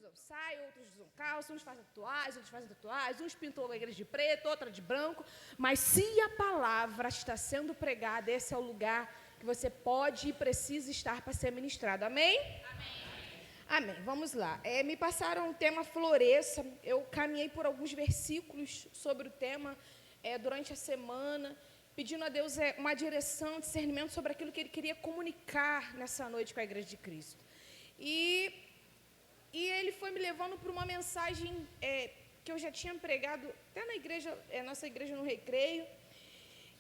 usam saia, outros usam calça, uns fazem tatuagens, uns pintam a igreja de preto, outra de branco. Mas se a palavra está sendo pregada, esse é o lugar que você pode e precisa estar para ser ministrado. Amém? Amém. Amém. Vamos lá. Me passaram o tema floresça. Eu caminhei por alguns versículos sobre o tema durante a semana, pedindo a Deus uma direção, discernimento sobre aquilo que Ele queria comunicar nessa noite com a Igreja de Cristo. E Ele foi me levando para uma mensagem que eu já tinha pregado até na igreja, nossa igreja no Recreio.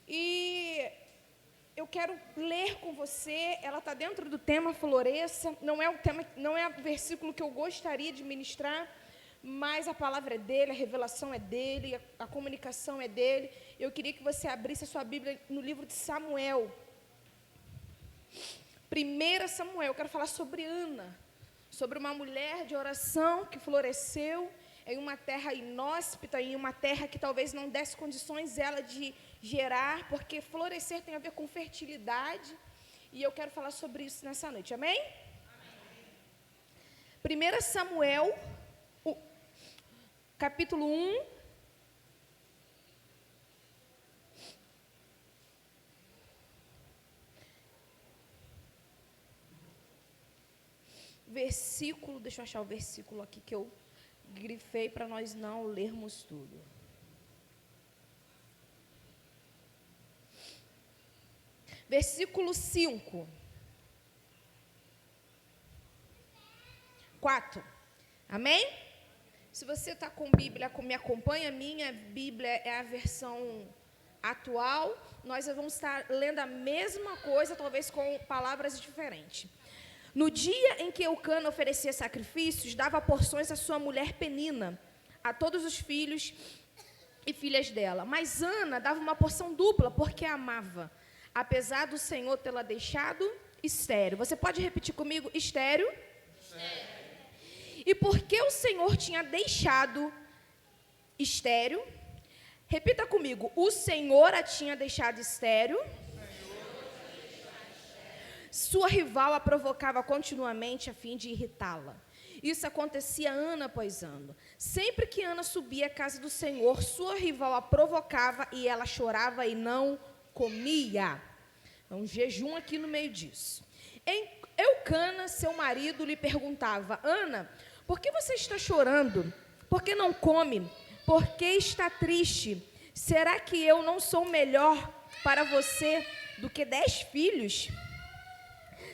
E eu quero ler com você, ela está dentro do tema floresça, não é o versículo que eu gostaria de ministrar, mas a palavra é dele, a revelação é dele, a comunicação é dele. Eu queria que você abrisse a sua Bíblia no livro de Samuel. 1 Samuel, eu quero falar sobre Ana, sobre uma mulher de oração que floresceu em uma terra inóspita, em uma terra que talvez não desse condições ela de gerar, porque florescer tem a ver com fertilidade, e eu quero falar sobre isso nessa noite, amém? Amém. 1 Samuel, capítulo 1, versículo, deixa eu achar o versículo aqui que eu grifei para nós não lermos tudo. Versículo 5. 4. Amém? Se você está com Bíblia, me acompanha, minha Bíblia é a versão atual. Nós vamos estar lendo a mesma coisa, talvez com palavras diferentes. No dia em que Eucana oferecia sacrifícios, dava porções à sua mulher Penina, a todos os filhos e filhas dela. Mas Ana dava uma porção dupla, porque a amava, apesar do Senhor tê-la deixado estéril. Você pode repetir comigo? Estéril? Estéril. E porque o Senhor tinha deixado estéril, repita comigo, o Senhor a tinha deixado estéril. Sua rival a provocava continuamente a fim de irritá-la. Isso acontecia ano após ano. Sempre que Ana subia à casa do Senhor, sua rival a provocava e ela chorava e não comia. Um jejum aqui no meio disso. Eucana, seu marido, lhe perguntava: Ana, por que você está chorando? Por que não come? Por que está triste? Será que eu não sou melhor para você do que 10 filhos?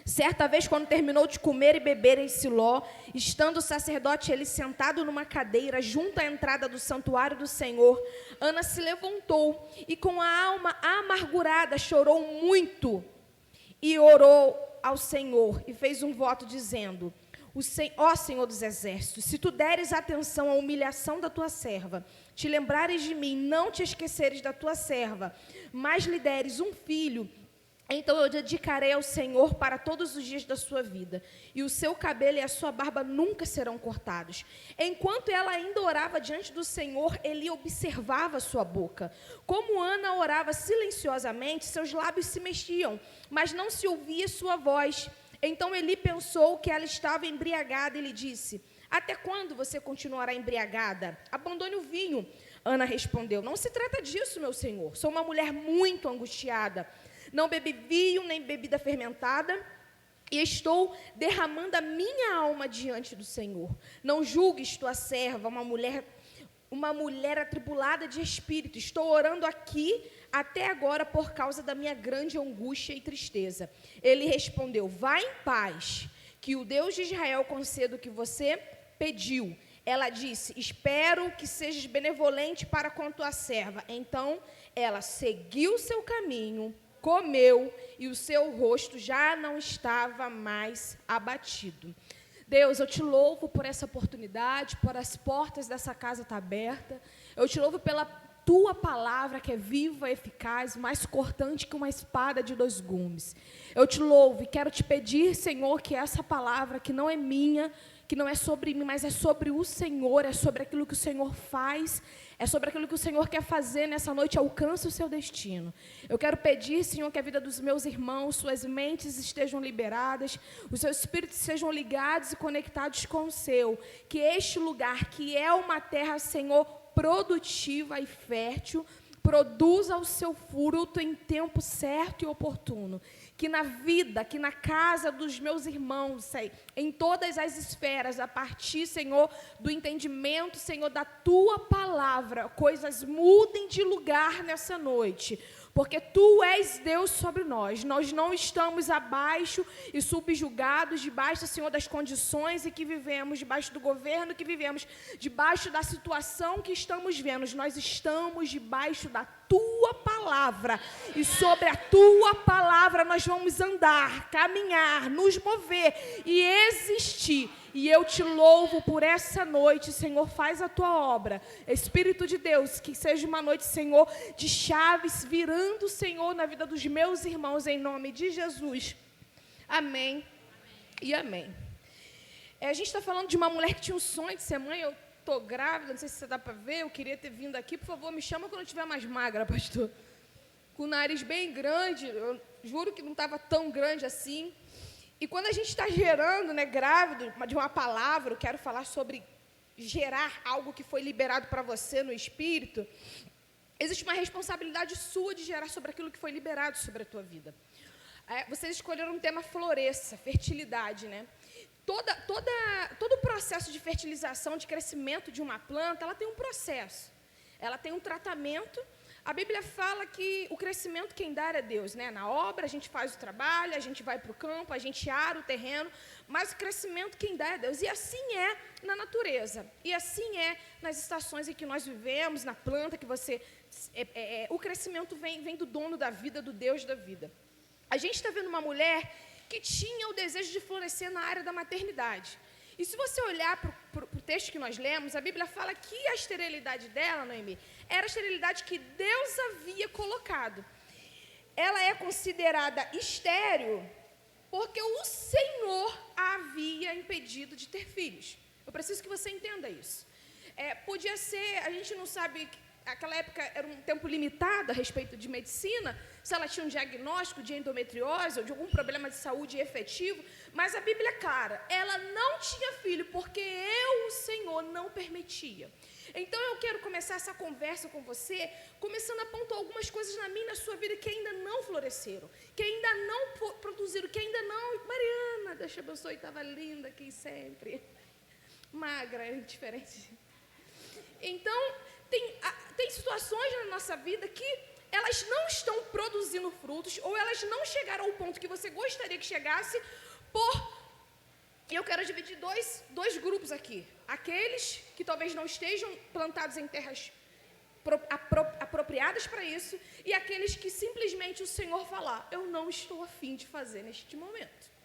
Certa vez, quando terminou de comer e beber em Siló, estando o sacerdote ele sentado numa cadeira junto à entrada do santuário do Senhor, Ana se levantou e com a alma amargurada chorou muito e orou ao Senhor e fez um voto dizendo: ó Senhor dos exércitos, se tu deres atenção à humilhação da tua serva, te lembrares de mim, não te esqueceres da tua serva, mas lhe deres um filho, então eu dedicarei ao Senhor para todos os dias da sua vida, e o seu cabelo e a sua barba nunca serão cortados. Enquanto ela ainda orava diante do Senhor, ele observava a sua boca. Como Ana orava silenciosamente, seus lábios se mexiam, mas não se ouvia sua voz. Então Eli pensou que ela estava embriagada e lhe disse: até quando você continuará embriagada? Abandone o vinho. Ana respondeu: não se trata disso, meu senhor. Sou uma mulher muito angustiada. Não bebi vinho nem bebida fermentada, e estou derramando a minha alma diante do Senhor. Não julgues tua serva, uma mulher atribulada de espírito. Estou orando aqui até agora por causa da minha grande angústia e tristeza. Ele respondeu: vá em paz, que o Deus de Israel conceda o que você pediu. Ela disse: espero que sejas benevolente para com a tua serva. Então ela seguiu seu caminho, comeu, e o seu rosto já não estava mais abatido. Deus, eu te louvo por essa oportunidade, por as portas dessa casa estar aberta. Eu te louvo pela tua palavra que é viva, eficaz, mais cortante que uma espada de 2 gumes. Eu te louvo e quero te pedir, Senhor, que essa palavra que não é minha, que não é sobre mim, mas é sobre o Senhor, é sobre aquilo que o Senhor faz, é sobre aquilo que o Senhor quer fazer nessa noite, alcance o seu destino. Eu quero pedir, Senhor, que a vida dos meus irmãos, suas mentes estejam liberadas, os seus espíritos sejam ligados e conectados com o seu, que este lugar, que é uma terra, Senhor, produtiva e fértil, produza o seu fruto em tempo certo e oportuno. Que na vida, que na casa dos meus irmãos, em todas as esferas, a partir, Senhor, do entendimento, Senhor, da Tua palavra, coisas mudem de lugar nessa noite. Porque Tu és Deus sobre nós. Nós não estamos abaixo e subjugados, debaixo, Senhor, das condições em que vivemos, debaixo do governo que vivemos, debaixo da situação que estamos vendo. Nós estamos debaixo da Tua palavra. E sobre a Tua palavra nós vamos andar, caminhar, nos mover e existir. E eu te louvo por essa noite, Senhor, faz a Tua obra. Espírito de Deus, que seja uma noite, Senhor, de chaves virando, Senhor, na vida dos meus irmãos, em nome de Jesus. Amém e amém. A gente está falando de uma mulher que tinha um sonho de ser mãe. Eu estou grávida, não sei se você dá para ver, eu queria ter vindo aqui. Por favor, me chama quando eu estiver mais magra, pastor. Com o nariz bem grande, eu juro que não estava tão grande assim. E quando a gente está gerando, né, grávido, de uma palavra, eu quero falar sobre gerar algo que foi liberado para você no Espírito, existe uma responsabilidade sua de gerar sobre aquilo que foi liberado sobre a tua vida. Vocês escolheram um tema floresça, fertilidade, né? Todo o processo de fertilização, de crescimento de uma planta, ela tem um processo, ela tem um tratamento. A Bíblia fala que o crescimento quem dá é Deus, né? Na obra a gente faz o trabalho, a gente vai para o campo, a gente ara o terreno, mas o crescimento quem dá é Deus. E assim é na natureza, e assim é nas estações em que nós vivemos, na planta que você... o crescimento vem do dono da vida, do Deus da vida. A gente está vendo uma mulher que tinha o desejo de florescer na área da maternidade. E se você olhar para o texto que nós lemos, a Bíblia fala que a esterilidade dela, Noemi, era a esterilidade que Deus havia colocado. Ela é considerada estéril porque o Senhor a havia impedido de ter filhos. Eu preciso que você entenda isso. Podia ser, a gente não sabe, aquela época era um tempo limitado a respeito de medicina, se ela tinha um diagnóstico de endometriose ou de algum problema de saúde efetivo, mas a Bíblia é clara, ela não tinha filho porque eu, o Senhor, não permitia. Então eu quero começar essa conversa com você, começando a pontuar algumas coisas na minha e na sua vida que ainda não floresceram, que ainda não produziram, que ainda não... Mariana, Deus te abençoe, estava linda aqui sempre, magra, diferente. Então, tem situações na nossa vida que elas não estão produzindo frutos, ou elas não chegaram ao ponto que você gostaria que chegasse, e eu quero dividir dois grupos aqui. Aqueles que talvez não estejam plantados em terras apropriadas para isso, e aqueles que simplesmente o Senhor falar, eu não estou a fim de fazer neste momento.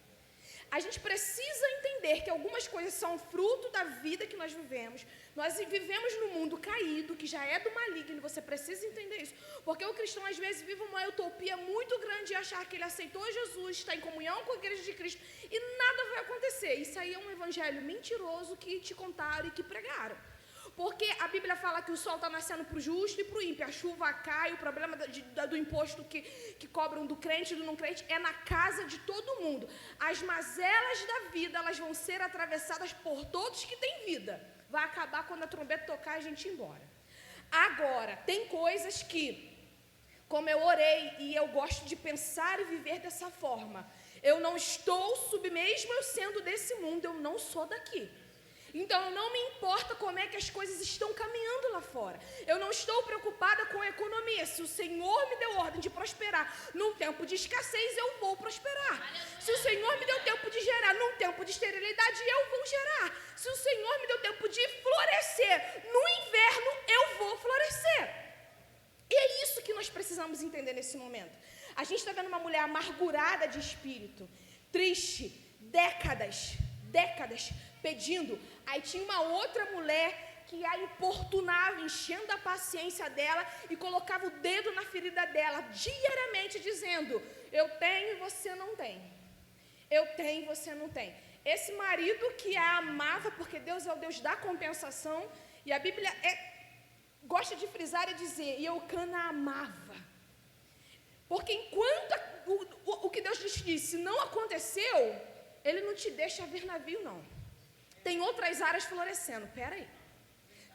A gente precisa entender que algumas coisas são fruto da vida que nós vivemos. Nós vivemos num mundo caído, que já é do maligno, você precisa entender isso. Porque o cristão, às vezes, vive uma utopia muito grande de achar que ele aceitou Jesus, está em comunhão com a igreja de Cristo, e nada vai acontecer. Isso aí é um evangelho mentiroso que te contaram e que pregaram. Porque a Bíblia fala que o sol está nascendo para o justo e para o ímpio, a chuva cai, o problema do imposto que cobram do crente e do não crente é na casa de todo mundo. As mazelas da vida, elas vão ser atravessadas por todos que têm vida. Vai acabar quando a trombeta tocar e a gente ir embora. Agora, tem coisas que, como eu orei e eu gosto de pensar e viver dessa forma, eu não estou mesmo eu sendo desse mundo, eu não sou daqui. Então, não me importa como é que as coisas estão caminhando lá fora. Eu não estou preocupada com a economia. Se o Senhor me deu ordem de prosperar num tempo de escassez, eu vou prosperar. Se o Senhor me deu tempo de gerar num tempo de esterilidade, eu vou gerar. Se o Senhor me deu tempo de florescer no inverno, eu vou florescer. E é isso que nós precisamos entender nesse momento. A gente está vendo uma mulher amargurada de espírito, triste, décadas pedindo. Aí tinha uma outra mulher que a importunava, enchendo a paciência dela e colocava o dedo na ferida dela diariamente, dizendo, eu tenho e você não tem. Eu tenho e você não tem. Esse marido que a amava, porque Deus é o Deus da compensação, e a Bíblia gosta de frisar e dizer, e Eucana a amava. Porque enquanto o que Deus lhe disse não aconteceu, Ele não te deixa ver navio, não. Tem outras áreas florescendo, peraí.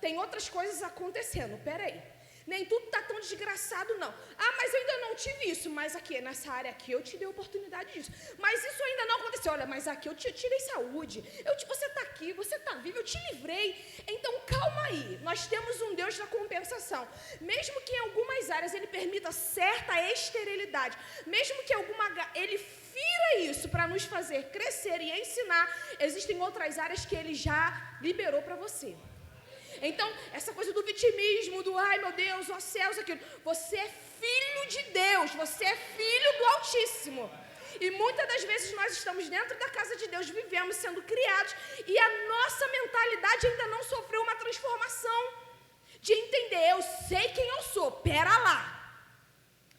Tem outras coisas acontecendo, peraí. Nem tudo está tão desgraçado, não. Ah, mas eu ainda não tive isso. Mas aqui, nessa área aqui, eu te dei oportunidade disso. Mas isso ainda não aconteceu. Olha, mas aqui eu te tirei saúde. Você está aqui, você está vivo, eu te livrei. Então, calma aí. Nós temos um Deus da compensação. Mesmo que em algumas áreas Ele permita certa esterilidade, mesmo que Ele fira isso para nos fazer crescer e ensinar, existem outras áreas que Ele já liberou para você. Então, essa coisa do vitimismo, do ai meu Deus, ó céus, aquilo. Você é filho de Deus, você é filho do Altíssimo. E muitas das vezes nós estamos dentro da casa de Deus, vivemos, sendo criados, e a nossa mentalidade ainda não sofreu uma transformação. De entender, eu sei quem eu sou, pera lá.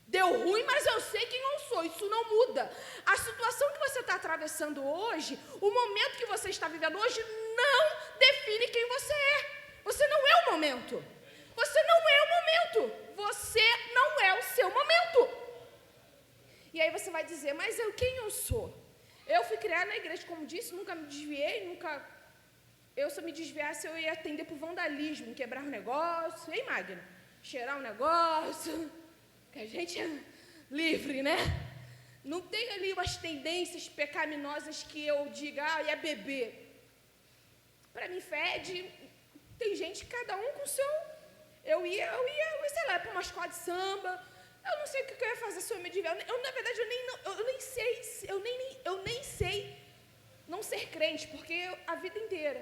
Deu ruim, mas eu sei quem eu sou, isso não muda. A situação que você está atravessando hoje, o momento que você está vivendo hoje, não define quem você é. Você não é o momento. Você não é o momento. Você não é o seu momento. E aí você vai dizer, mas quem eu sou? Eu fui criada na igreja, como disse, nunca me desviei, eu se eu me desviasse, eu ia atender para o vandalismo, quebrar um negócio, hein, Magno? Cheirar um negócio, que a gente é livre, né? Não tem ali umas tendências pecaminosas que eu diga, ia beber. Para mim, fede. Tem gente, cada um com o seu. Eu ia, sei lá, para uma escola de samba. Eu não sei o que eu ia fazer se eu me desviar. Na verdade, eu nem sei não ser crente, porque a vida inteira.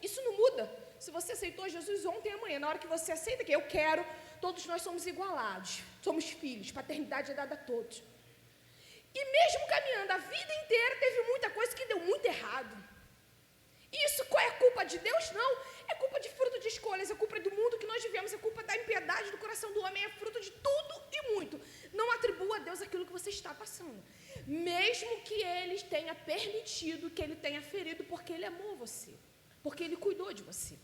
Isso não muda. Se você aceitou Jesus ontem e amanhã, na hora que você aceita que eu quero, todos nós somos igualados. Somos filhos, paternidade é dada a todos. E mesmo caminhando a vida inteira, teve muita coisa que deu muito errado. Isso qual é a culpa de Deus? Não. É culpa de fruto de escolhas, é culpa do mundo que nós vivemos, é culpa da impiedade do coração do homem, é fruto de tudo e muito. Não atribua a Deus aquilo que você está passando. Mesmo que Ele tenha permitido, que Ele tenha ferido, porque Ele amou você, porque Ele cuidou de você.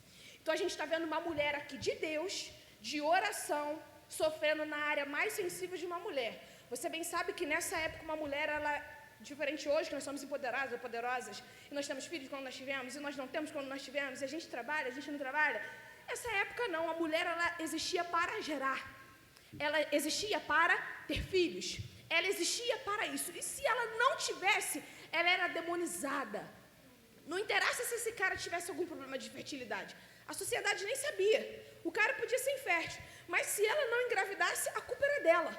Então a gente está vendo uma mulher aqui de Deus, de oração, sofrendo na área mais sensível de uma mulher. Você bem sabe que nessa época uma mulher, ela... Diferente hoje, que nós somos empoderados ou poderosas, e nós temos filhos quando nós tivemos, e nós não temos quando nós tivemos, e a gente trabalha, a gente não trabalha. Essa época não, a mulher, ela existia para gerar, ela existia para ter filhos, ela existia para isso, e se ela não tivesse, ela era demonizada. Não interessa se esse cara tivesse algum problema de fertilidade, a sociedade nem sabia, o cara podia ser infértil, mas se ela não engravidasse, a culpa era dela.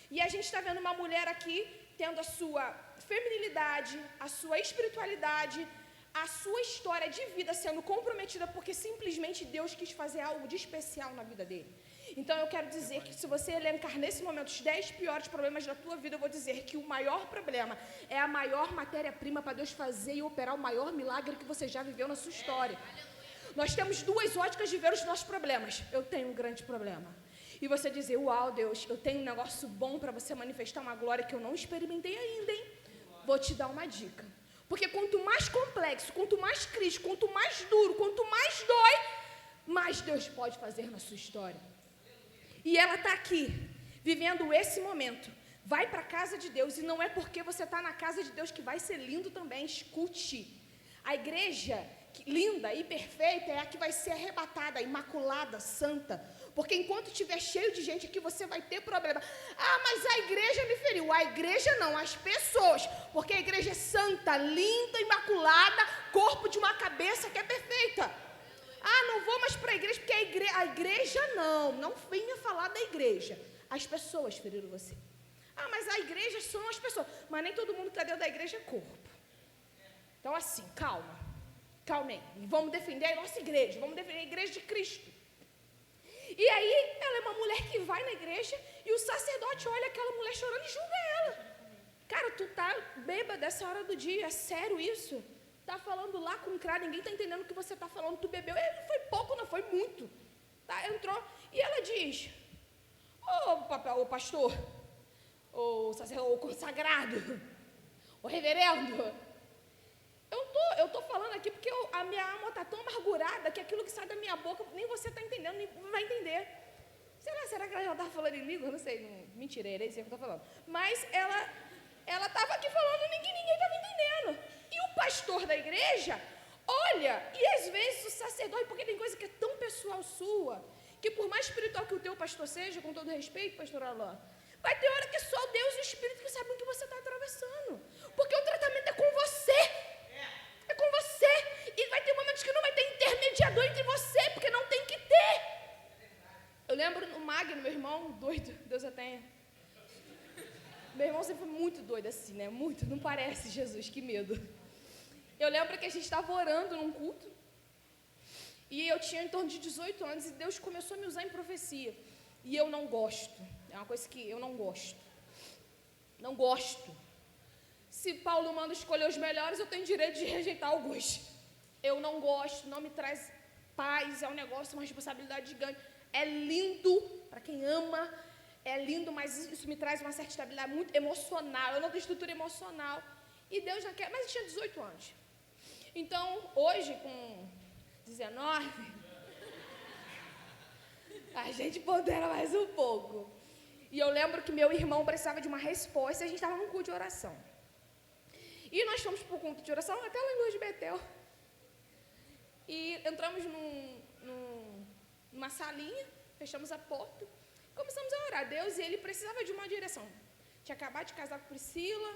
E a gente está vendo uma mulher aqui, tendo a sua feminilidade, a sua espiritualidade, a sua história de vida sendo comprometida porque simplesmente Deus quis fazer algo de especial na vida dele. Então eu quero dizer que se você elencar nesse momento os 10 piores problemas da tua vida, eu vou dizer que o maior problema é a maior matéria-prima para Deus fazer e operar o maior milagre que você já viveu na sua história. Nós temos duas óticas de ver os nossos problemas. Eu tenho um grande problema. E você dizer, uau, Deus, eu tenho um negócio bom para você manifestar uma glória que eu não experimentei ainda, hein? Vou te dar uma dica. Porque quanto mais complexo, quanto mais crítico, quanto mais duro, quanto mais dói, mais Deus pode fazer na sua história. E ela está aqui, vivendo esse momento. Vai para a casa de Deus, e não é porque você está na casa de Deus que vai ser lindo também. Escute. A igreja linda e perfeita é a que vai ser arrebatada, imaculada, santa. Porque enquanto estiver cheio de gente aqui, você vai ter problema. Ah, mas a igreja me feriu. A igreja não, as pessoas. Porque a igreja é santa, linda, imaculada, corpo de uma cabeça que é perfeita. Ah, não vou mais para a igreja, porque a igreja não venha falar da igreja. As pessoas feriram você. Ah, mas a igreja são as pessoas. Mas nem todo mundo que está dentro da igreja é corpo. Então assim, calma. Calmem. Vamos defender a nossa igreja. Vamos defender a igreja de Cristo. E aí, ela é uma mulher que vai na igreja e o sacerdote olha aquela mulher chorando e julga ela. Cara, tu tá bêbada essa hora do dia, é sério isso? Tá falando lá com o cara, ninguém tá entendendo o que você tá falando, tu bebeu. Ele foi pouco, não foi muito. Tá, entrou. E ela diz, ô pastor, ô sacerdote, ô consagrado, ô reverendo, eu eu tô falando aqui porque a minha alma está tão amargurada que aquilo que sai da minha boca, nem você está entendendo, nem vai entender. Será que ela já estava falando em língua? Eu não sei, mentira, era isso que eu estou falando. Mas ela estava aqui falando e ninguém estava entendendo. E o pastor da igreja olha, e às vezes o sacerdote, porque tem coisa que é tão pessoal sua, que por mais espiritual que o teu pastor seja, com todo respeito, pastor Alain, vai ter hora que só Deus e o Espírito que sabem o que você está atravessando. Porque o tratamento é com você. É com você. E vai ter momentos que não vai ter intermediador entre você, porque não tem que ter. Eu lembro o Magno, meu irmão, doido, Deus a tenha. Meu irmão sempre foi muito doido assim, né? Muito, não parece Jesus, que medo. Eu lembro que a gente estava orando num culto, e eu tinha em torno de 18 anos, e Deus começou a me usar em profecia. E eu não gosto, é uma coisa que eu não gosto. Não gosto. Se Paulo manda escolher os melhores, eu tenho direito de rejeitar alguns. Eu não gosto, não me traz paz, é um negócio, uma responsabilidade gigante. É lindo, para quem ama, é lindo, mas isso me traz uma certa estabilidade muito emocional. Eu não tenho estrutura emocional. E Deus já quer, mas eu tinha 18 anos. Então, hoje, com 19, a gente pondera mais um pouco. E eu lembro que meu irmão precisava de uma resposta e a gente estava num culto de oração. E nós fomos para o culto de oração até lá em Luz de Betel. E entramos numa salinha, fechamos a porta, começamos a orar. Deus, e ele precisava de uma direção. Tinha acabado de casar com Priscila,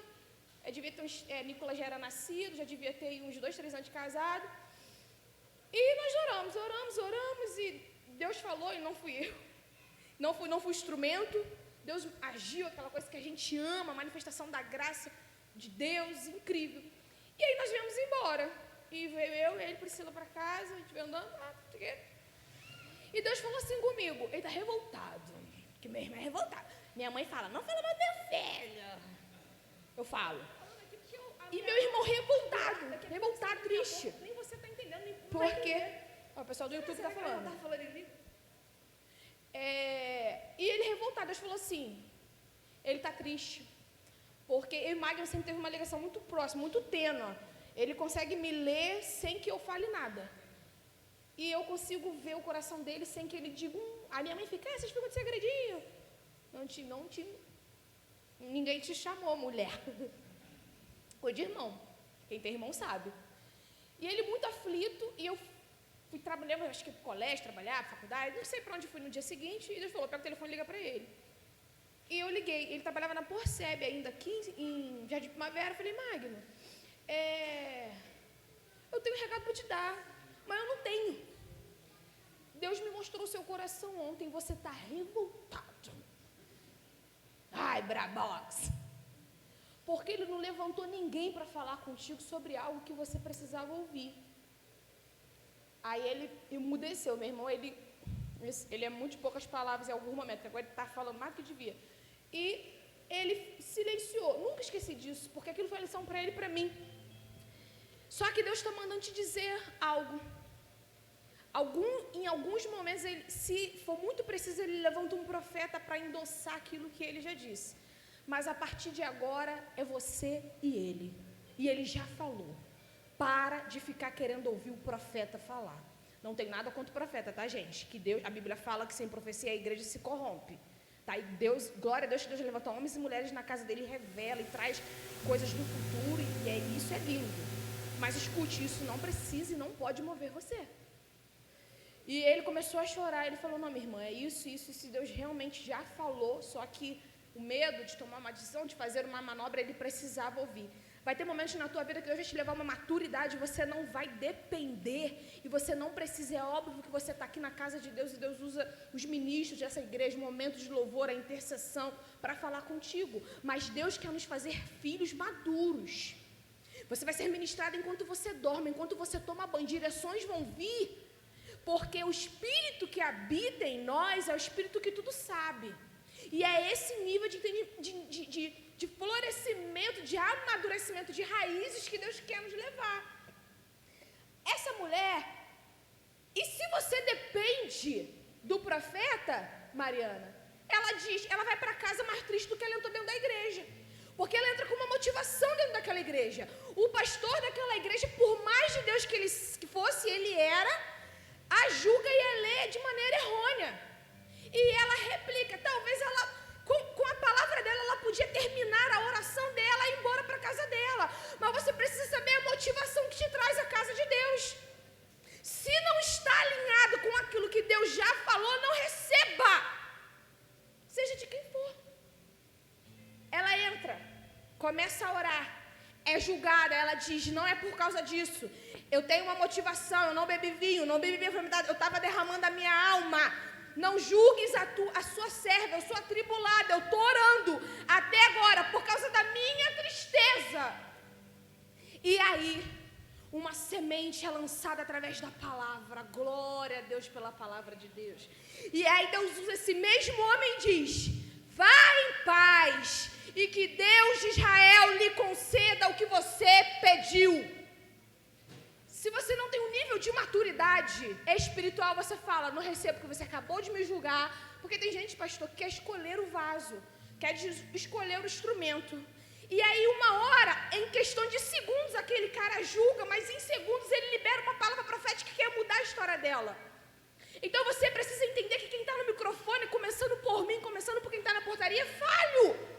Nicolas já era nascido, já devia ter uns 2, 3 anos de casado. E nós oramos, e Deus falou, e não fui eu. Não fui instrumento. Deus agiu, aquela coisa que a gente ama, a manifestação da graça de Deus, incrível. E aí nós viemos embora. E veio eu e ele, Priscila, para casa, a gente veio andando, e Deus falou assim comigo, ele está revoltado, porque meu irmão é revoltado. Minha mãe fala, não fala mal do meu filho. Eu falo. E meu irmão revoltado, triste. Nem você está entendendo, nem porque o pessoal do YouTube está falando. E ele revoltado, Deus falou assim, ele está triste, porque eu e Magno sempre teve uma ligação muito próxima, muito tênue. Ele consegue me ler sem que eu fale nada. E eu consigo ver o coração dele sem que ele diga A minha mãe fica, vocês ficam de segredinho. Ninguém te chamou, mulher. Foi de irmão. Quem tem irmão sabe. E ele muito aflito, e eu fui trabalhar, acho que para o colégio, trabalhar, faculdade, não sei para onde fui no dia seguinte, e Deus falou, pega o telefone e liga para ele. E eu liguei, ele trabalhava na Porceb ainda, aqui em Jardim Primavera. Eu falei, Magno, eu tenho um recado para te dar, mas eu não tenho. Deus me mostrou o seu coração ontem, você está revoltado. Ai, Brabox. Porque ele não levantou ninguém para falar contigo sobre algo que você precisava ouvir. Aí ele emudeceu, meu irmão, ele é muito de poucas palavras em algum momento, agora ele está falando mais do que devia. E ele silenciou, nunca esqueci disso, porque aquilo foi lição para ele e para mim. Só que Deus está mandando te dizer algo. Em alguns momentos, se for muito preciso, ele levanta um profeta para endossar aquilo que ele já disse. Mas a partir de agora, é você e ele. E ele já falou. Para de ficar querendo ouvir o profeta falar. Não tem nada contra o profeta, tá, gente? Que Deus, a Bíblia fala que sem profecia a igreja se corrompe. Tá? E Deus, glória a Deus, que Deus levanta homens e mulheres na casa dele, revela e traz coisas do futuro. E isso é lindo. Mas escute, isso não precisa e não pode mover você. E ele começou a chorar, ele falou, não, minha irmã, é isso, Deus realmente já falou, só que o medo de tomar uma decisão, de fazer uma manobra, ele precisava ouvir. Vai ter momentos na tua vida que Deus vai te levar a uma maturidade, você não vai depender, e você não precisa, é óbvio que você está aqui na casa de Deus, e Deus usa os ministros dessa igreja, momentos de louvor, a intercessão, para falar contigo, mas Deus quer nos fazer filhos maduros. Você vai ser ministrado enquanto você dorme, enquanto você toma banho, direções vão vir, porque o Espírito que habita em nós é o Espírito que tudo sabe. E é esse nível de florescimento, de amadurecimento, de raízes que Deus quer nos levar. Essa mulher, e se você depende do profeta, Mariana, ela vai para casa mais triste do que ela entrou dentro da igreja. Porque ela entra com uma motivação dentro daquela igreja. O pastor daquela igreja, por mais de Deus que fosse, ele era, a julga e a lê de maneira errônea. E ela replica. Talvez ela, com a palavra dela, ela podia terminar a oração dela e ir embora para a casa dela. Mas você precisa saber a motivação que te traz à casa de Deus. Se não está alinhado com aquilo que Deus já falou, não receba. Seja de quem for. Ela entra, começa a orar, é julgada, ela diz, não é por causa disso, eu tenho uma motivação, eu não bebi vinho, não bebi enfermidade, eu estava derramando a minha alma, não julgues a sua serva, eu sou atribulada, eu estou orando, até agora, por causa da minha tristeza. E aí, uma semente é lançada através da palavra, glória a Deus pela palavra de Deus. E aí Deus usa esse mesmo homem e diz, vá em paz, e que Deus de Israel lhe conceda o que você pediu. Se você não tem um nível de maturidade espiritual, você fala, não recebo porque você acabou de me julgar. Porque tem gente, pastor, que quer escolher o vaso, quer escolher o instrumento. E aí, uma hora, em questão de segundos, aquele cara julga, mas em segundos ele libera uma palavra profética que quer mudar a história dela. Então você precisa entender que quem está no microfone, começando por mim, começando por quem está na portaria, é falho.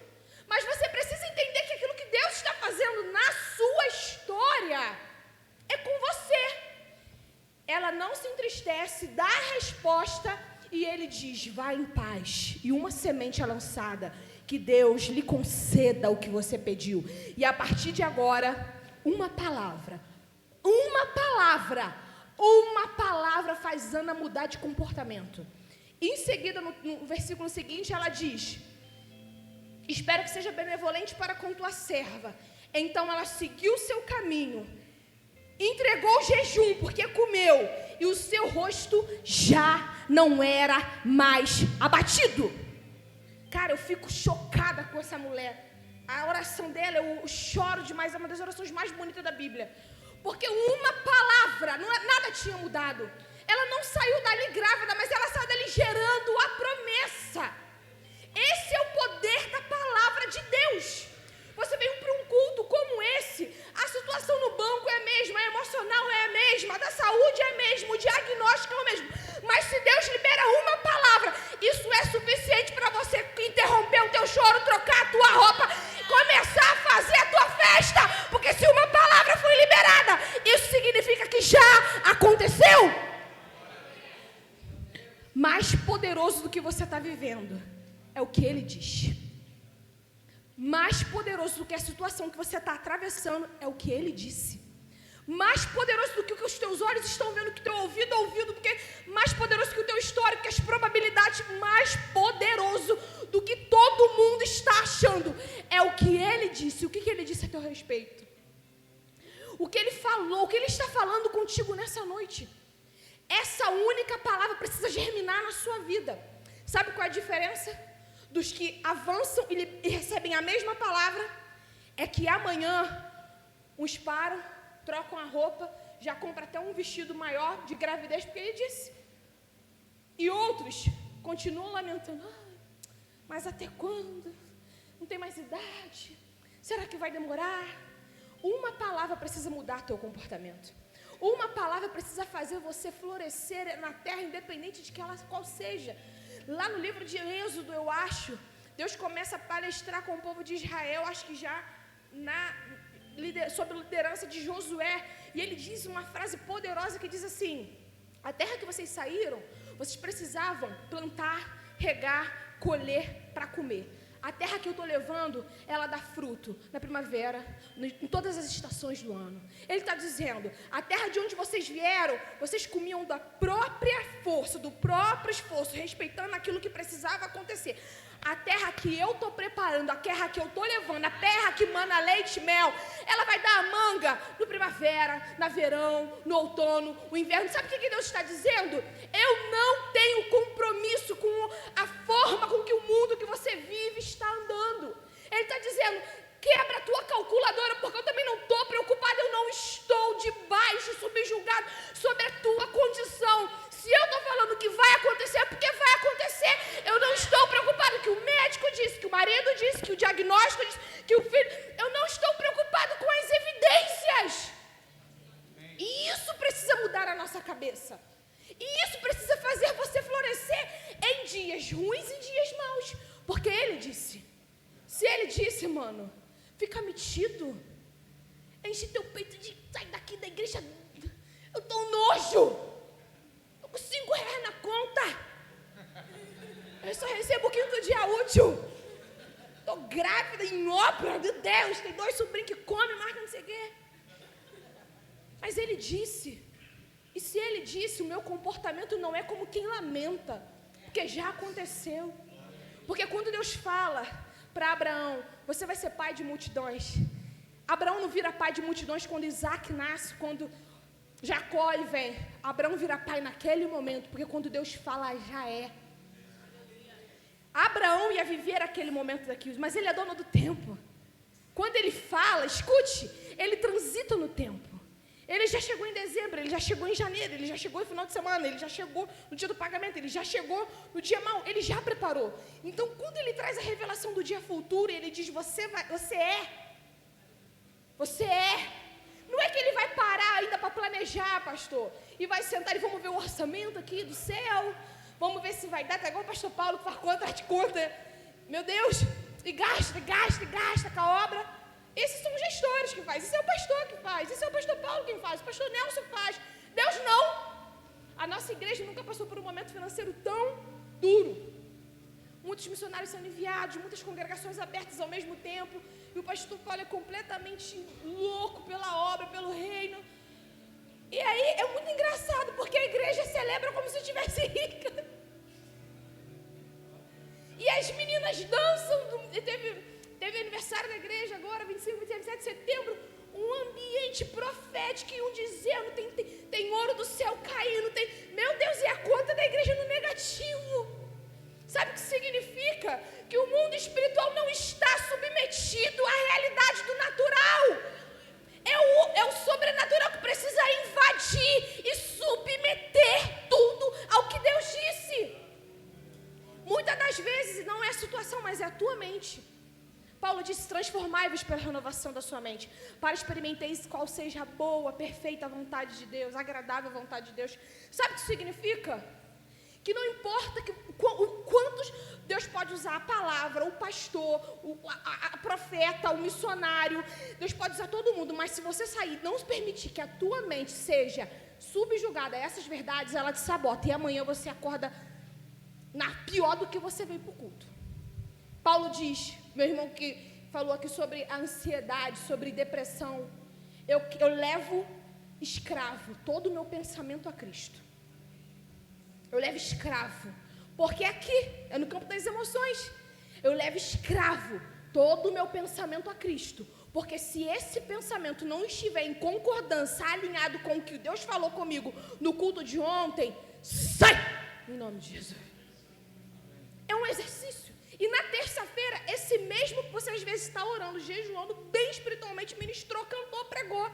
Mas você precisa entender que aquilo que Deus está fazendo na sua história é com você. Ela não se entristece, dá a resposta e ele diz, vá em paz. E uma semente é lançada, que Deus lhe conceda o que você pediu. E a partir de agora, uma palavra faz Ana mudar de comportamento. Em seguida, no versículo seguinte, ela diz, espero que seja benevolente para com tua serva. Então ela seguiu o seu caminho, entregou o jejum, porque comeu, e o seu rosto já não era mais abatido. Cara, eu fico chocada com essa mulher. A oração dela, eu choro demais, é uma das orações mais bonitas da Bíblia. Porque uma palavra, nada tinha mudado. Ela não saiu dali grávida, mas ela saiu dali gerando a promessa. Esse é o poder da palavra de Deus. Você veio para um culto como esse, a situação no banco é a mesma, a emocional é a mesma, a da saúde é a mesma, o diagnóstico é o mesmo. Mas se Deus libera uma palavra, isso é suficiente para você interromper o teu choro, trocar a tua roupa, começar a fazer a tua festa. Porque se uma palavra foi liberada, isso significa que já aconteceu. Mais poderoso do que você está vivendo é o que ele diz. Mais poderoso do que a situação que você está atravessando é o que ele disse. Mais poderoso do que o que os teus olhos estão vendo, que o teu ouvido ouvindo, porque mais poderoso que o teu histórico, que as probabilidades, mais poderoso do que todo mundo está achando é o que ele disse. O que ele disse a teu respeito? O que ele falou, o que ele está falando contigo nessa noite. Essa única palavra precisa germinar na sua vida. Sabe qual é a diferença dos que avançam e recebem a mesma palavra? É que amanhã uns param, trocam a roupa, já compram até um vestido maior de gravidez, porque ele disse. E outros continuam lamentando, mas até quando? Não tem mais idade? Será que vai demorar? Uma palavra precisa mudar teu comportamento. Uma palavra precisa fazer você florescer na terra, independente de que ela qual seja. Lá no livro de Êxodo, eu acho, Deus começa a palestrar com o povo de Israel, acho que já sob a liderança de Josué, e ele diz uma frase poderosa que diz assim, a terra que vocês saíram, vocês precisavam plantar, regar, colher para comer. A terra que eu estou levando, ela dá fruto na primavera, em todas as estações do ano. Ele está dizendo, a terra de onde vocês vieram, vocês comiam da própria força, do próprio esforço, respeitando aquilo que precisava acontecer. A terra que eu estou preparando, a terra que eu estou levando, a terra que mana leite e mel, ela vai dar a manga no primavera, no verão, no outono, no inverno. Sabe o que Deus está dizendo? Eu não tenho compromisso com a forma com que o mundo que você vive está andando. Ele está dizendo, quebra a tua calculadora, porque eu também não estou preocupado, eu não estou debaixo, subjugado sobre a tua condição. Se eu estou falando que vai acontecer, é porque vai acontecer. Eu não estou preocupado que o médico disse, que o marido disse, que o diagnóstico disse, que o cabeça. E isso precisa fazer você florescer em dias ruins e dias maus. Porque ele disse. Se ele disse, mano, fica metido. Enche teu peito de sai daqui da igreja. Eu tô um nojo. Tô com R$5 na conta. Eu só recebo o 5º dia útil. Tô grávida em obra, meu Deus. Tem 2 sobrinhos que comem, marca não sei o quê. Mas ele disse. E se ele disse, o meu comportamento não é como quem lamenta. Porque já aconteceu. Porque quando Deus fala para Abraão, você vai ser pai de multidões. Abraão não vira pai de multidões quando Isaac nasce, quando Jacó vem. Abraão vira pai naquele momento, porque quando Deus fala, já é. Abraão ia viver aquele momento daqui, mas ele é dono do tempo. Quando ele fala, escute, ele transita no tempo. Ele já chegou em dezembro, ele já chegou em janeiro, ele já chegou no final de semana, ele já chegou no dia do pagamento, ele já chegou no dia mau, ele já preparou. Então, quando ele traz a revelação do dia futuro, ele diz, você é. Não é que ele vai parar ainda para planejar, pastor, e vai sentar e vamos ver o orçamento aqui do céu, vamos ver se vai dar, tá igual o pastor Paulo que faz conta, faz conta, meu Deus, e gasta com a obra. Esses são os gestores que fazem, esse é o pastor que faz, esse é o pastor Paulo quem faz, o pastor Nelson faz, Deus não. A nossa igreja nunca passou por um momento financeiro tão duro. Muitos missionários sendo enviados, muitas congregações abertas ao mesmo tempo, e o pastor Paulo é completamente louco pela obra, pelo reino. E aí é muito engraçado, porque a igreja celebra como se estivesse rica. E as meninas dançam, teve aniversário da igreja agora, 25, 26, 27 de setembro, um ambiente profético e um dizendo, tem ouro do céu caindo, meu Deus, e a conta da igreja no negativo. Sabe o que significa? Que o mundo espiritual não está submetido à realidade do natural. É o sobrenatural que precisa invadir e submeter tudo ao que Deus disse. Muitas das vezes não é a situação, mas é a tua mente. Paulo disse, transformai-vos pela renovação da sua mente, para experimenteis qual seja a boa, perfeita vontade de Deus, agradável vontade de Deus. Sabe o que significa? Que não importa quantos Deus pode usar a palavra, o pastor, a profeta, o missionário, Deus pode usar todo mundo, mas se você sair, não se permitir que a tua mente seja subjugada a essas verdades, ela te sabota, e amanhã você acorda pior do que você veio para o culto. Paulo diz, meu irmão que falou aqui sobre a ansiedade, sobre depressão, eu levo escravo todo o meu pensamento a Cristo. Eu levo escravo, porque aqui, é no campo das emoções, eu levo escravo todo o meu pensamento a Cristo, porque se esse pensamento não estiver em concordância, alinhado com o que Deus falou comigo no culto de ontem, sai, em nome de Jesus. É um exercício. E na terça-feira, esse mesmo que você às vezes está orando, jejuando, bem espiritualmente, ministrou, cantou, pregou,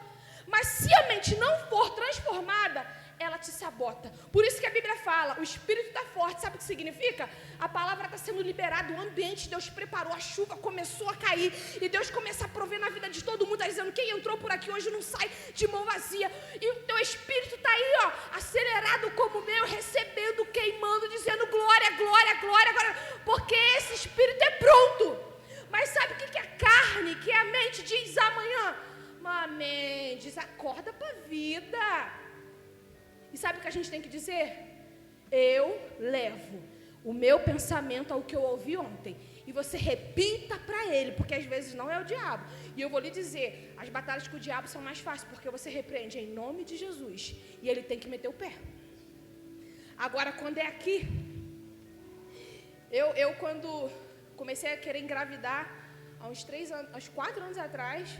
mas se a mente não for transformada, ela te sabota. Por isso que a Bíblia fala, o Espírito está forte, sabe o que significa? A palavra está sendo liberada, o ambiente, Deus preparou, a chuva começou a cair, e Deus começa a prover na vida de todo mundo, está dizendo, quem entrou por aqui hoje não sai de mão vazia, e o teu Espírito está aí, ó, acelerado como o meu, recebendo, queimando, dizendo glória, glória, glória, glória, porque esse Espírito é pronto. Mas sabe o que a carne, que a mente diz amanhã? Amém, diz, acorda para a vida. E sabe o que a gente tem que dizer? Eu levo o meu pensamento ao que eu ouvi ontem. E você repita para ele, porque às vezes não é o diabo. E eu vou lhe dizer, as batalhas com o diabo são mais fáceis, porque você repreende em nome de Jesus. E ele tem que meter o pé. Agora, quando é aqui, eu quando comecei a querer engravidar, há uns 4 anos atrás,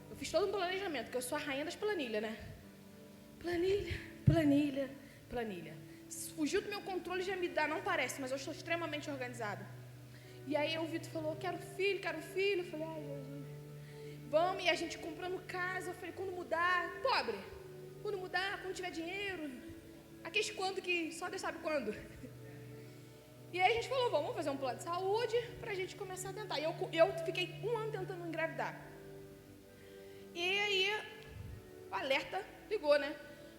eu fiz todo um planejamento, porque eu sou a rainha das planilhas, né? Planilha. Fugiu do meu controle, já me dá, não parece, mas eu estou extremamente organizada. E aí o Vitor falou, quero filho. Eu falei, ai Jesus, vamos, e a gente comprando casa. Eu falei, quando mudar, pobre, quando tiver dinheiro, aqueles quando que só Deus sabe quando. E aí a gente falou, vamos fazer um plano de saúde para a gente começar a tentar. E eu fiquei 1 ano tentando engravidar. E aí, o alerta ligou, né?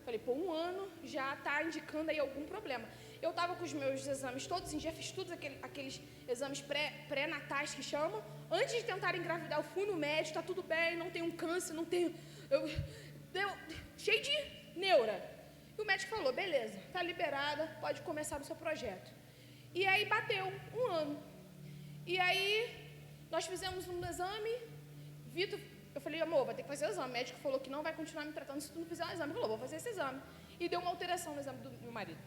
Falei, pô, 1 ano já está indicando aí algum problema. Eu estava com os meus exames todos em dia, fiz todos aqueles exames pré-natais que chamam. Antes de tentar engravidar, eu fui no médico, está tudo bem, não tenho câncer, não tenho... cheio de neura. E o médico falou, beleza, está liberada, pode começar o seu projeto. E aí bateu 1 ano. E aí nós fizemos um exame, Vitor, eu falei, amor, vai ter que fazer o exame. O médico falou que não vai continuar me tratando se tu não fizer o exame. Ele falou, vou fazer esse exame. E deu uma alteração no exame do meu marido.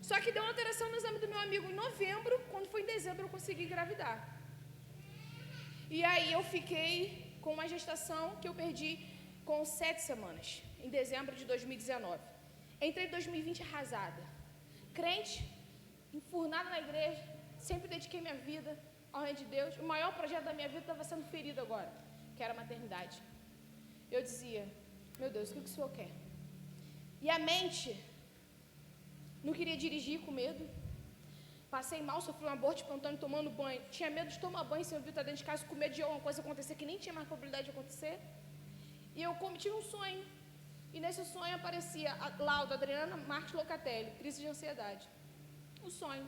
Só que deu uma alteração no exame do meu amigo em novembro, quando foi em dezembro eu consegui engravidar. E aí eu fiquei com uma gestação que eu perdi com 7 semanas, em dezembro de 2019. Entrei em 2020 arrasada. Crente, enfurnada na igreja, sempre dediquei minha vida ao reino de Deus. O maior projeto da minha vida estava sendo ferido agora, que era a maternidade. Eu dizia, meu Deus, o que o Senhor quer? E a mente não queria dirigir com medo. Passei mal, sofri um aborto espontâneo tomando banho. Tinha medo de tomar banho sem eu estar dentro de casa, com medo de alguma coisa acontecer que nem tinha mais probabilidade de acontecer. E eu tive um sonho. E nesse sonho aparecia a Lauda, Adriana Marques Locatelli, crise de ansiedade. Um sonho.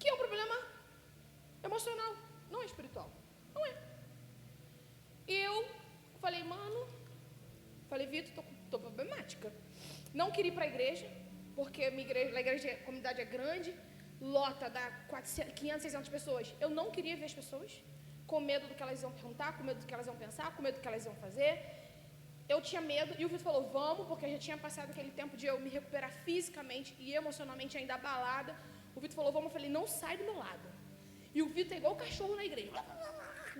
Que é um problema emocional, não é espiritual. Não é. E eu falei, mano, Vitor, tô problemática. Não queria ir para a igreja, porque a igreja, a comunidade é grande, lota, dá 500, 600 pessoas. Eu não queria ver as pessoas, com medo do que elas iam perguntar, com medo do que elas iam pensar, com medo do que elas iam fazer. Eu tinha medo, e o Vitor falou, vamos, porque eu já tinha passado aquele tempo de eu me recuperar fisicamente e emocionalmente ainda abalada. O Vitor falou, vamos, eu falei, não sai do meu lado. E o Vitor é igual o cachorro na igreja,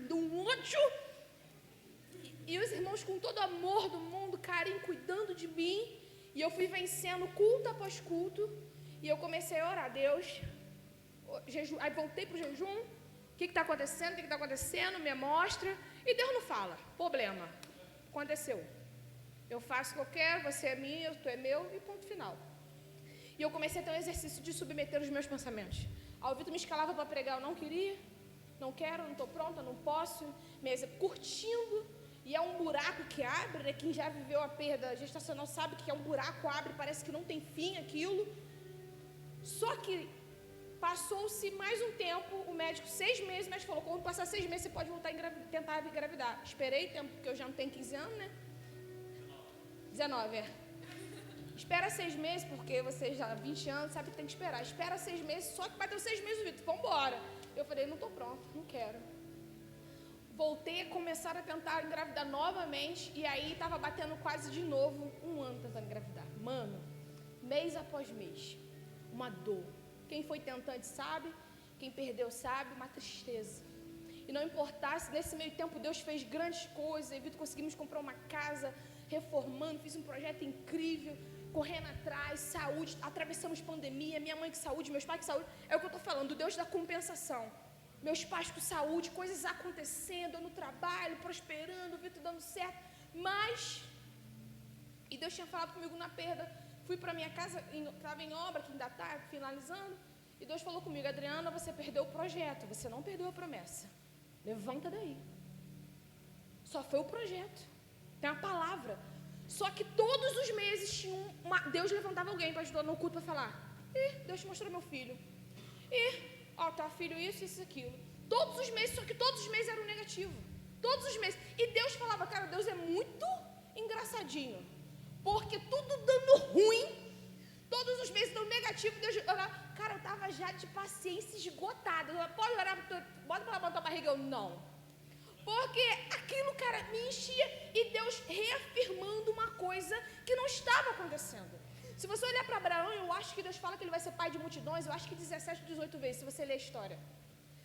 de um ódio. E os irmãos com todo o amor do mundo, carinho, cuidando de mim. E eu fui vencendo culto após culto. E eu comecei a orar, Deus, aí voltei para o jejum. O que está acontecendo? O que está acontecendo? Me mostra. E Deus não fala. Problema. Aconteceu. Eu faço o que eu quero, você é minha, tu é meu, e ponto final. E eu comecei a ter um exercício de submeter os meus pensamentos. Aí o Vitor me escalava para pregar, eu não queria, não quero, não estou pronta, não posso. Curtindo. E é um buraco que abre, né? Quem já viveu a perda gestacional sabe que é um buraco, abre, parece que não tem fim aquilo. Só que passou-se mais um tempo, o médico, 6 meses, o médico falou, quando passar 6 meses você pode voltar a tentar engravidar. Esperei tempo, porque eu já não tenho 15 anos, né? 19, é. Espera 6 meses, porque você já 20 anos, sabe que tem que esperar. Espera 6 meses, só que bateu 6 meses o Vitor, vamos embora. Eu falei, não estou pronto, não quero. Voltei a começar a tentar engravidar novamente, e aí estava batendo quase de novo 1 ano tentando engravidar. Mano, mês após mês, uma dor. Quem foi tentante sabe, quem perdeu sabe, uma tristeza. E não importasse, nesse meio tempo Deus fez grandes coisas, e Vitor conseguimos comprar uma casa, reformando, fiz um projeto incrível, correndo atrás, saúde, atravessamos pandemia, minha mãe com saúde, meus pais com saúde. É o que eu estou falando, o Deus da compensação. Meus pais com saúde, coisas acontecendo, eu no trabalho, prosperando, o Vitor dando certo, mas... E Deus tinha falado comigo na perda. Fui para minha casa, estava em obra, que ainda está finalizando, e Deus falou comigo, Adriana, você perdeu o projeto, você não perdeu a promessa. Levanta daí. Só foi o projeto. Tem uma palavra. Só que todos os meses Deus levantava alguém para ajudar no culto para falar, Deus te mostrou meu filho. Tá filho isso, isso, aquilo. Todos os meses, só que todos os meses era um negativo. Todos os meses. E Deus falava, cara, Deus é muito engraçadinho. Porque tudo dando ruim, todos os meses dando negativo, Deus orava. Cara, eu estava já de paciência esgotada. Pode orar, bota para levantar a barriga. Eu, não. Porque aquilo, cara, me enchia. E Deus reafirmando uma coisa que não estava acontecendo. Se você olhar para Abraão, eu acho que Deus fala que ele vai ser pai de multidões, eu acho que 17, 18 vezes, se você ler a história.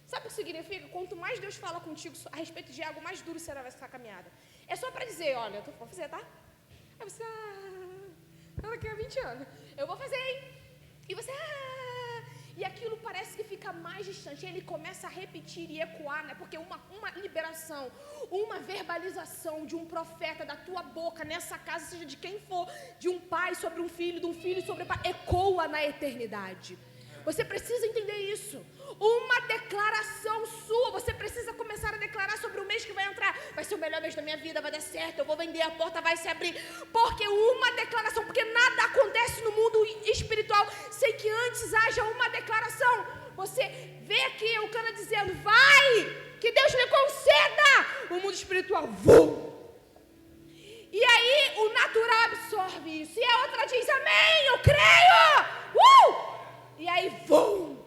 Sabe o que significa? Quanto mais Deus fala contigo a respeito de algo, mais duro será essa caminhada. É só para dizer, olha, eu vou fazer, tá? Aí você, daqui a 20 anos, eu vou fazer, hein? E você, e aquilo parece que fica mais distante. Ele começa a repetir e ecoar, né? Porque uma liberação, uma verbalização de um profeta da tua boca nessa casa, seja de quem for, de um pai sobre um filho, de um filho sobre o pai, ecoa na eternidade. Você precisa entender isso. Uma declaração sua, você precisa começar a declarar sobre o mês que vai entrar. Vai ser o melhor mês da minha vida, vai dar certo, eu vou vender, a porta vai se abrir. Porque uma declaração, porque nada acontece no mundo espiritual sem que antes haja uma declaração. Você vê aqui o cara dizendo, vai, que Deus lhe conceda. O mundo espiritual, vum. E aí o natural absorve isso. E a outra diz, amém, eu creio. E aí, vum.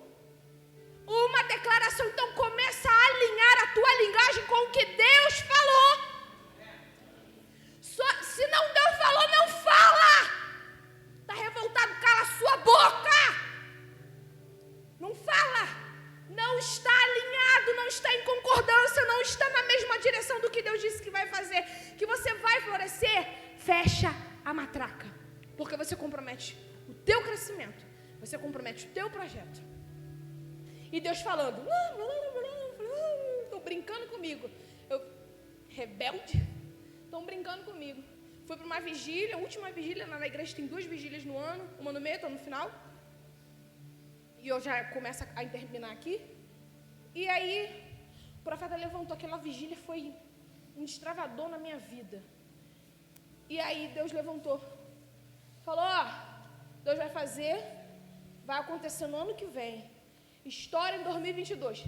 Uma declaração, então começa a alinhar a tua linguagem com o que Deus falou. Se não Deus falou, não fala. Está revoltado, cala a sua boca. Não fala. Não está alinhado, não está em concordância, não está na mesma direção do que Deus disse que vai fazer, que você vai florescer. Fecha a matraca, porque você compromete o teu crescimento, você compromete o teu projeto. E Deus falando, estão brincando comigo. Eu, rebelde, estão brincando comigo. Fui para uma vigília, a última vigília, na igreja tem 2 vigílias no ano, uma no meio, outra no final. E eu já começo a terminar aqui. E aí, o profeta levantou, aquela vigília foi um destravador na minha vida. E aí Deus levantou, falou, Deus vai fazer, vai acontecer no ano que vem. História em 2022.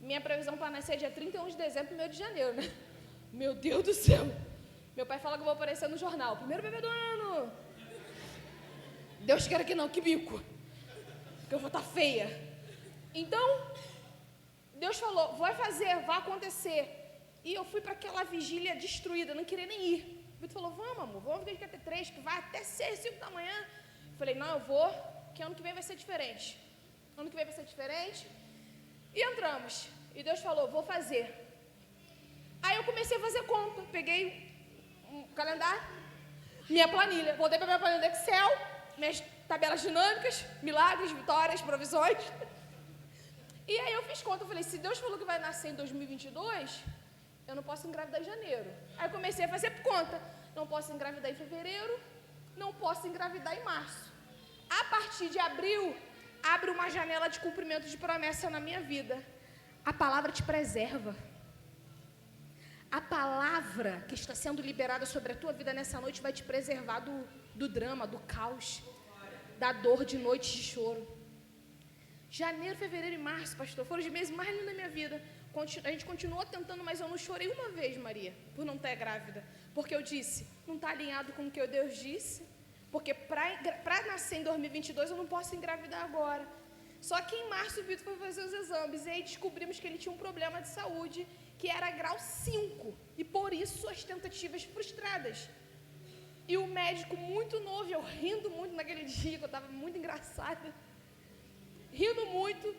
Minha previsão para nascer é dia 31 de dezembro e 1º de janeiro, né? Meu Deus do céu. Meu pai fala que eu vou aparecer no jornal. Primeiro bebê do ano. Deus queira que não, que bico. Porque eu vou estar feia. Então, Deus falou, vai fazer, vai acontecer. E eu fui para aquela vigília destruída, não queria nem ir. O Vitor falou, vamos amor, vamos ver que quer ter 3, que vai até 6, 5 da manhã. Eu falei, não, eu vou, que ano que vem vai ser diferente. Ano que vem vai ser diferente. E entramos. E Deus falou, vou fazer. Aí eu comecei a fazer conta. Peguei um calendário, minha planilha. Voltei para minha planilha do Excel, minhas tabelas dinâmicas, milagres, vitórias, provisões. E aí eu fiz conta. Eu falei, se Deus falou que vai nascer em 2022, eu não posso engravidar em janeiro. Aí eu comecei a fazer conta. Não posso engravidar em fevereiro, não posso engravidar em março. A partir de abril, abre uma janela de cumprimento de promessa na minha vida. A palavra te preserva. A palavra que está sendo liberada sobre a tua vida nessa noite vai te preservar do drama, do caos, da dor de noites de choro. Janeiro, fevereiro e março, pastor, foram os meses mais lindos da minha vida. A gente continuou tentando, mas eu não chorei uma vez, Maria, por não estar grávida. Porque eu disse, não está alinhado com o que Deus disse. Porque para nascer em 2022 eu não posso engravidar agora. Só que em março o Vitor foi fazer os exames e aí descobrimos que ele tinha um problema de saúde que era grau 5 e por isso as tentativas frustradas. E o médico muito novo, eu rindo muito naquele dia, que eu estava muito engraçada, rindo muito,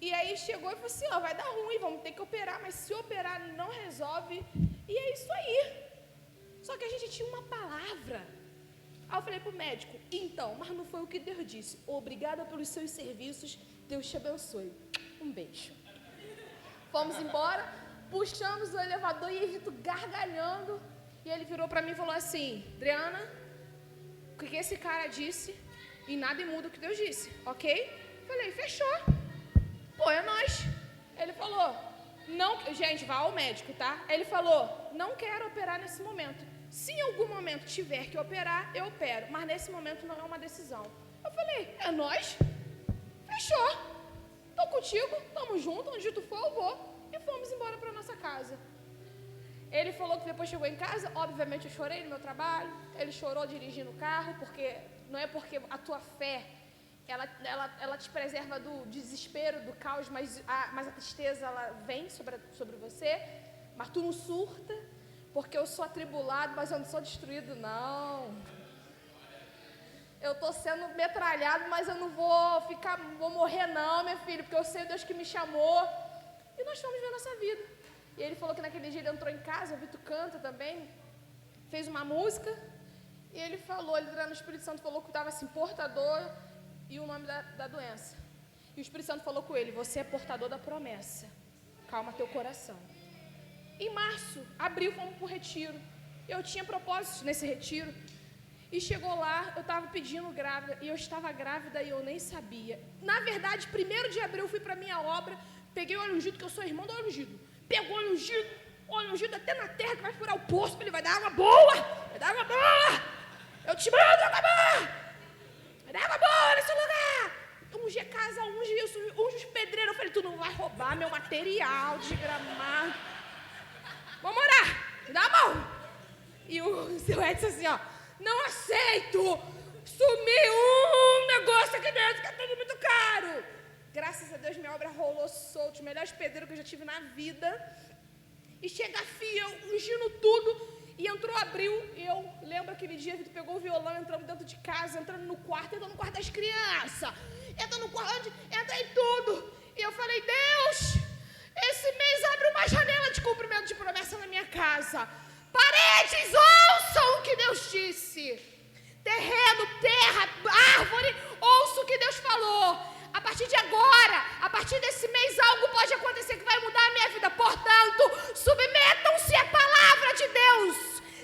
e aí chegou e falou assim, vai dar ruim, vamos ter que operar, mas se operar não resolve, e é isso aí. Só que a gente tinha uma palavra. Aí eu falei pro médico, então, mas não foi o que Deus disse. Obrigada pelos seus serviços, Deus te abençoe. Um beijo. Fomos embora, puxamos o elevador e ele gargalhando. E ele virou para mim e falou assim, Adriana, o que esse cara disse e nada muda o que Deus disse, ok? Falei, fechou. Pô, é nóis. Ele falou, não, gente, vá ao médico, tá? Ele falou, não quero operar nesse momento. Se em algum momento tiver que operar, eu opero. Mas nesse momento não é uma decisão. Eu falei, é nóis. Fechou. Tô contigo, tamo junto, onde tu for eu vou. E fomos embora para nossa casa. Ele falou que depois chegou em casa, obviamente eu chorei no meu trabalho. Ele chorou dirigindo o carro, porque não é porque a tua fé, ela te preserva do desespero, do caos, mas a tristeza ela vem sobre você. Mas tu não surta. Porque eu sou atribulado, mas eu não sou destruído, não. Eu estou sendo metralhado, mas eu não vou morrer não, minha filha, porque eu sei o Deus que me chamou. E nós fomos ver a nossa vida. E ele falou que naquele dia ele entrou em casa, o Vitor canta também, fez uma música, e ele falou, ele no Espírito Santo falou que estava assim, portador e o nome da doença. E o Espírito Santo falou com ele, você é portador da promessa, calma teu coração. Em março, abril, fomos para o retiro. Eu tinha propósitos nesse retiro. E chegou lá, eu estava pedindo grávida, e eu estava grávida e eu nem sabia. Na verdade, 1º de abril, eu fui para a minha obra, peguei o óleo ungido, que eu sou irmão do óleo ungido. Pegou o óleo ungido até na terra, que vai furar o poço, ele vai dar água boa, vai dar água boa. Eu te mando água boa, vai dar água boa nesse lugar. Unge a casa, unge isso, unge os pedreiros. Eu falei, tu não vai roubar meu material de gramado. Vamos orar, me dá a mão. E o seu Edson assim, ó, não aceito, sumiu um negócio aqui dentro que é tudo muito caro. Graças a Deus, minha obra rolou solto, os melhores pedreiros que eu já tive na vida. E chega a filha, ungindo tudo, e entrou abril. E eu lembro aquele dia, Vitor pegou o violão, entramos dentro de casa, entrando no quarto, entrando no quarto das crianças, entra no quarto, entra em tudo. E eu falei, Deus, esse mês abre uma janela de cumprimento de promessa na minha casa. Paredes, ouçam o que Deus disse. Terreno, terra, árvore, ouçam o que Deus falou. A partir de agora, a partir desse mês, algo pode acontecer que vai mudar a minha vida. Portanto, submetam-se à palavra de Deus.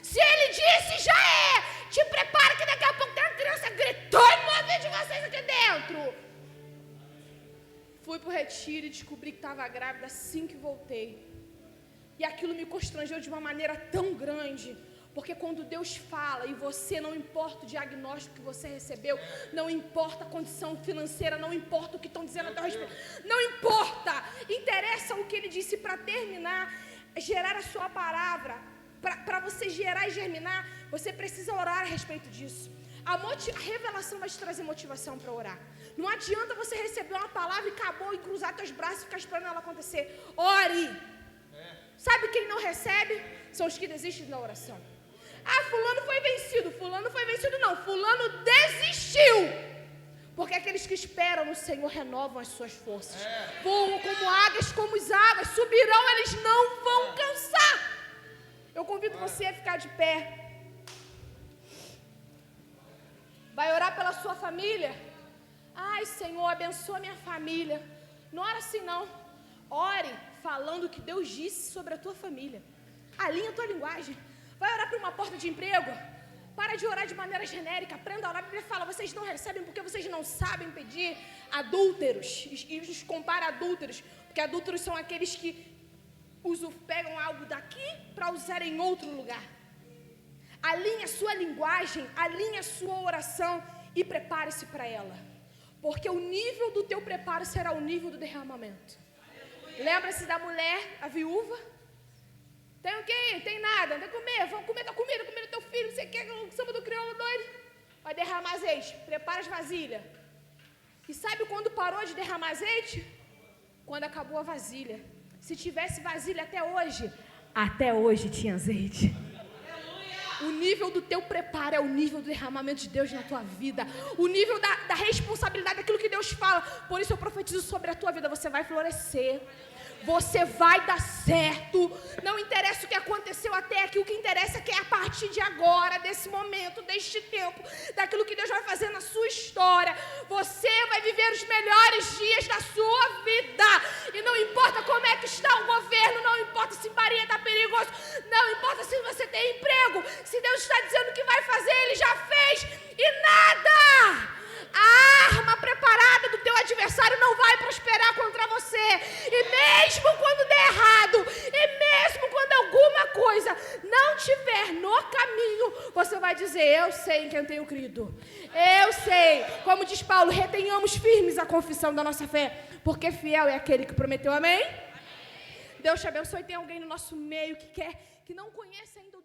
Se Ele disse, já é. Te prepara que daqui a pouco tem uma criança gritando no ouvido de vocês aqui dentro. Fui para o retiro e descobri que estava grávida assim que voltei. E aquilo me constrangeu de uma maneira tão grande. Porque quando Deus fala e você, não importa o diagnóstico que você recebeu, não importa a condição financeira, não importa o que estão dizendo a teu respeito, não importa, interessa o que Ele disse. Para terminar, gerar a sua palavra, para você gerar e germinar, você precisa orar a respeito disso. A revelação vai te trazer motivação para orar. Não adianta você receber uma palavra e acabou e cruzar teus braços e ficar esperando ela acontecer. Ore! Sabe quem não recebe? São os que desistem da oração. Ah, fulano foi vencido não, fulano desistiu. Porque aqueles que esperam no Senhor renovam as suas forças. Voam como águias, como as águas, subirão, eles não vão cansar. Eu convido você a ficar de pé. Vai orar pela sua família? Ai, Senhor, abençoa minha família. Não ora assim não. Ore falando o que Deus disse sobre a tua família. Alinha a tua linguagem. Vai orar por uma porta de emprego? Para de orar de maneira genérica. Aprenda a orar. A Bíblia fala, vocês não recebem porque vocês não sabem pedir. Adúlteros. E os compara a adúlteros. Porque adúlteros são aqueles que pegam algo daqui para usar em outro lugar. Alinhe a sua linguagem, alinhe a sua oração e prepare-se para ela. Porque o nível do teu preparo será o nível do derramamento. Lembra-se da mulher, a viúva? Tem o quê? Tem nada, não tem comer, vamos comer tua comida, comer teu filho, você quer o samba do crioulo doido? Vai derramar azeite, prepara as vasilhas. E sabe quando parou de derramar azeite? Quando acabou a vasilha. Se tivesse vasilha até hoje tinha azeite. O nível do teu preparo é o nível do derramamento de Deus na tua vida. O nível da responsabilidade daquilo que Deus fala. Por isso eu profetizo sobre a tua vida. Você vai florescer. Você vai dar certo. Não interessa o que aconteceu até aqui. O que interessa é que é a partir de agora, desse momento, deste tempo, daquilo que Deus vai fazer na sua história, você vai viver os melhores dias da sua vida. E não importa como é que está o governo, não importa se Maria está perigoso, não importa se você tem emprego. Se Deus está dizendo que vai fazer, Ele já fez. E nada, a arma preparada do teu adversário não vai prosperar contra você. E mesmo quando der errado, e mesmo quando alguma coisa não tiver no caminho, você vai dizer, eu sei em quem tenho crido. Eu sei. Como diz Paulo, retenhamos firmes a confissão da nossa fé, porque fiel é aquele que prometeu, amém? Deus te abençoe. Tem alguém no nosso meio que não conhece ainda